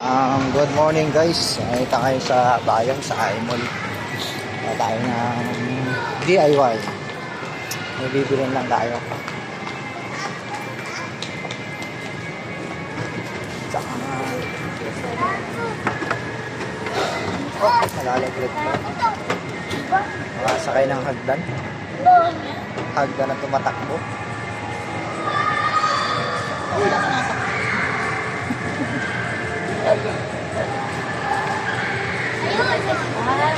Good morning guys. Nakita kayo sa bayan sa iMall. Tayo ng DIY. May bibilin lang tayo. Tsaka malalaglag pa. Makasakay ng hagdan. Hagdan na tumatakbo.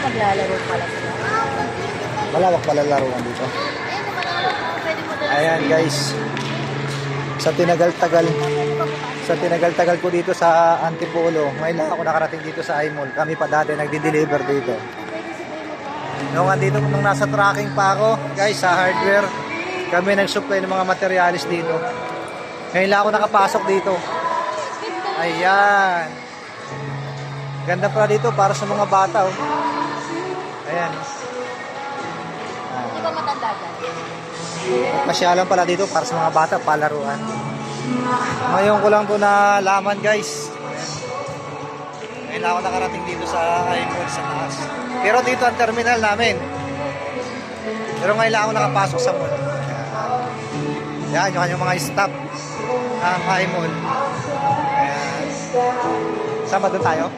Maglalaro pala sila. Malawak pala laruan dito. Ayan guys. Sa tinagal-tagal ko dito sa Antipolo, ngayon lang ako nakarating dito sa iMall. Kami pa dati nagdi-deliver dito. Nung nasa tracking pa ako, guys, sa hardware, kami nag-supply ng mga materialis dito. Ngayon lang ako nakapasok dito. Ayan. Ganda pala dito para sa mga bata, oh. Ayan. Di ba matanda dyan? Masyalan pala dito para sa mga bata, palaruan. Ngayon ko lang to nalaman, guys. Ngayon lang ako nakarating dito sa iMall sa taas. Pero dito ang terminal namin. Pero ngayon lang ako nakapasok sa mall. Ayan, yung mga staff ng iMall. Ayan. Saan ba doon tayo?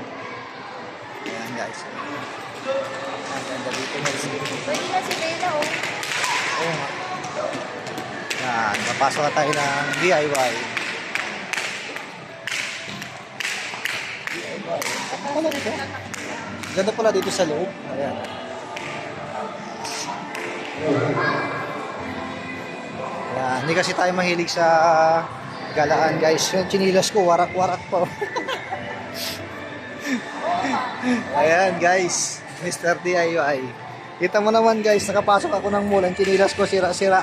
Ayan, guys. Ang ganda dito, guys. Pwede na si Bella, oh. Oo nga. Yan, napasok na tayo ng DIY. Ano pala dito? Ganda pala dito sa loob. Ayan. Ayan, hindi kasi tayo mahilig sa galaan, guys. Yung chinilas ko, warak-warak pa. Ayan, guys. Mr. DIY. Kita mo naman, guys, nakapasok ako ng mall. Ang chinilas ko, sira-sira.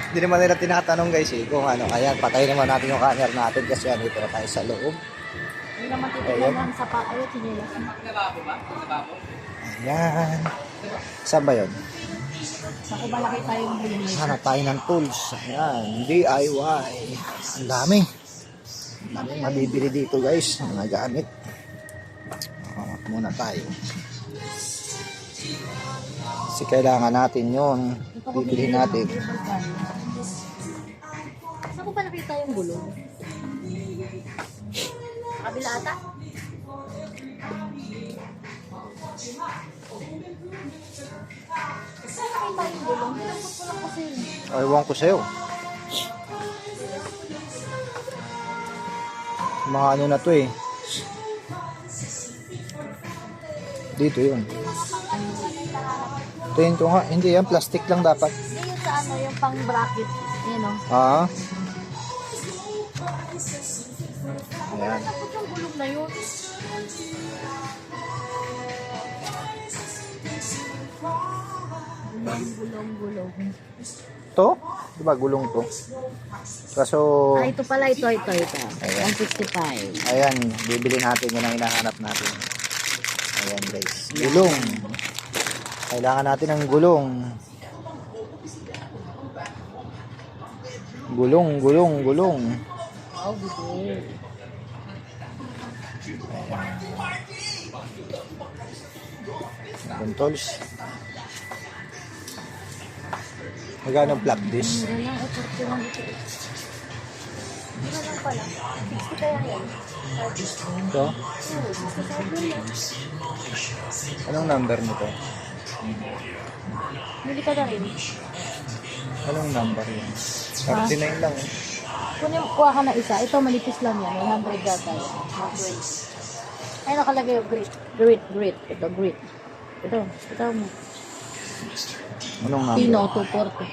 Hindi naman nila tinatanong, guys, eh, kung ano. Ayan, patay naman natin yung camera natin kasi dito na tayo sa loob. Hindi naman titignan lang sa pa. Ayaw, sinilas. Ayan. Saan ba yun? Naku, malaki tayong bulimay. Hanap tayo ng tools. Ayan, DIY. Ang dami. Ang daming mabibili dito, guys. Mga gamit. Muna tayo. Kasi kailangan natin yun. Bibili natin. Saan ko ba nakita yung gulong? Kabila ata? Saan nakita yung gulong? Hinapot ko lang kasi. Ewan ko sa'yo. Mga ano na to eh. Dito yun. Tingin ko nga. Hindi yan. Plastic lang dapat. Hindi yun sa ano, yung pang bracket. Ayan o. Ah. Ayan. Hinapot yung gulong na yun. Gulong. To? Diba gulong to? Kaso... Ah, ito pala. Ito. Ayan. 165. Ayan. Bibili natin. Yun ang hinahanap natin. Ayan guys. Gulong. Kailangan natin ng gulong. Gulong. Oh, bibig. Controls. Magkano ang plug disc? Mura lang. Ito lang ito. Mura lang pala. 60 kaya yan. Ito? 67. Anong number nito? Bili ka na rin. Anong number yun? 39 lang. Kuha ka na isa. Ito manipis lang yan. 100 data. Ay, nakalagay yung grit. Ito, grit. Ito mo. Anong number? Pino, 240.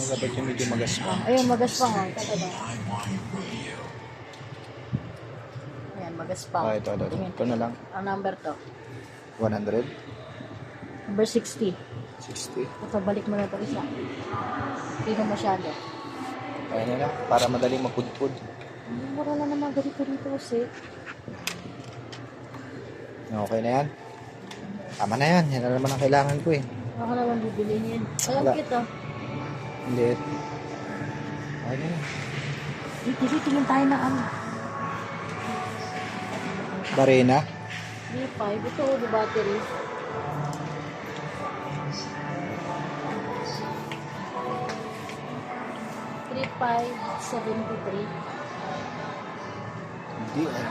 Dapat yung medyo magaspang. Ayun, magaspang. Ayan, magaspang. Ito. Ito na lang. Ang number to. 100? Number 60. 60? Ito, balik mo na ito isa. Hindi na masyado. Ayan na lang. Para madaling mapudpud. Mura na naman ganito dito kasi. Okay na yan. Tama na yan. Yan na naman ang kailangan ko eh. Ako naman bibili niyan. Alam Wala. kita. Liit. Ayun na. Kasi tingin tayo na ano. Barena. B5. Ito, the battery. $3,573. Hindi ah.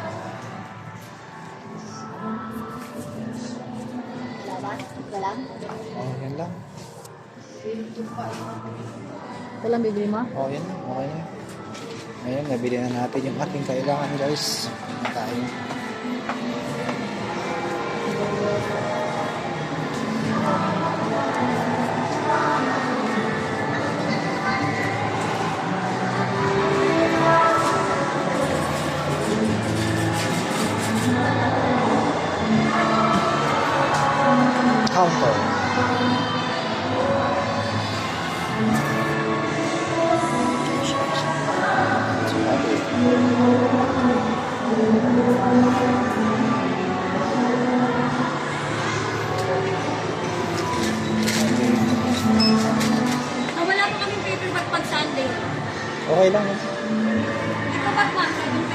Laban? Ito lang? Oh, yan lang. Ito lang bibili mo? Oh, yan lang. Okay na. Ngayon, nabili na natin yung ating kailangan guys. Tayo. Counter. Ah, wala pa kaming paper bag pag Sunday. Okay lang yun. Ito bag ma'am, 7